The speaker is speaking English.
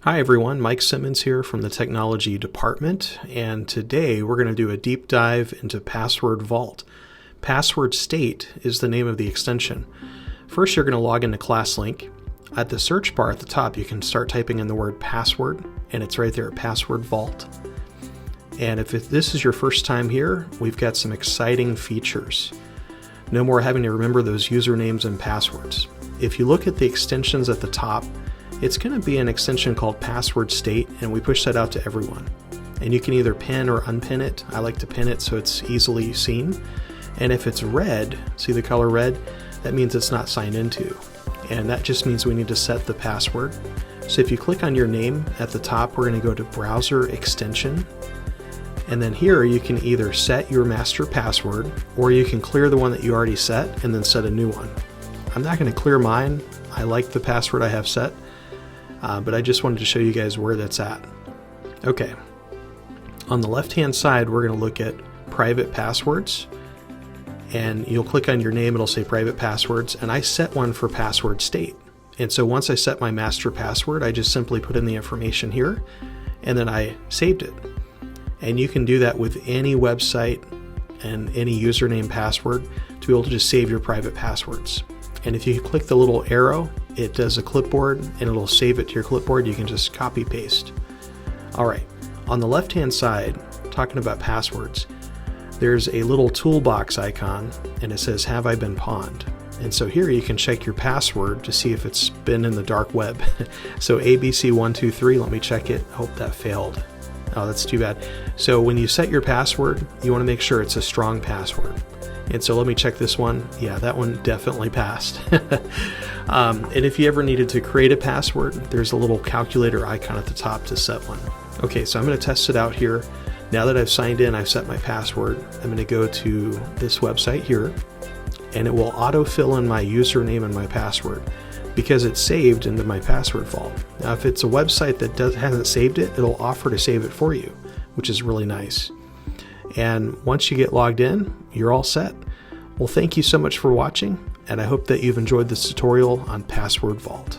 Hi everyone, Mike Simmons here from the Technology Department, and today we're going to do a deep dive into PasswordVault. Passwordstate is the name of the extension. First, you're going to log into ClassLink. At the search bar at the top, you can start typing in the word password, and it's right there, PasswordVault. And if this is your first time here, we've got some exciting features. No more having to remember those usernames and passwords. If you look at the extensions at the top, it's going to be an extension called Passwordstate, and we push that out to everyone. And you can either pin or unpin it. I like to pin it so it's easily seen. And if it's red, see the color red? That means it's not signed into. And that just means we need to set the password. So if you click on your name at the top, we're going to go to Browser Extension. And then here you can either set your master password, or you can clear the one that you already set and then set a new one. I'm not going to clear mine. I like the password I have set. But I just wanted to show you guys where that's at. Okay, on the left hand side we're going to look at private passwords, and you'll click on your name, it'll say private passwords, and I set one for Passwordstate. And so once I set my master password, I just simply put in the information here and then I saved it. And you can do that with any website and any username password to be able to just save your private passwords. And if you click the little arrow, it does a clipboard and it'll save it to your clipboard. You can just copy paste. All right, on the left hand side, talking about passwords, there's a little toolbox icon and it says, "Have I been pwned?" And so here you can check your password to see if it's been in the dark web. So ABC123, let me check it. Hope that failed. Oh, that's too bad. So when you set your password, you want to make sure it's a strong password. And so let me check this one. Yeah, that one definitely passed. And if you ever needed to create a password, there's a little calculator icon at the top to set one. Okay, so I'm going to test it out here. Now that I've signed in, I've set my password. I'm going to go to this website here, and it will autofill in my username and my password because it's saved into my password vault. Now, if it's a website that hasn't saved it, it'll offer to save it for you, which is really nice. And once you get logged in, you're all set. Well, thank you so much for watching, and I hope that you've enjoyed this tutorial on PasswordVault.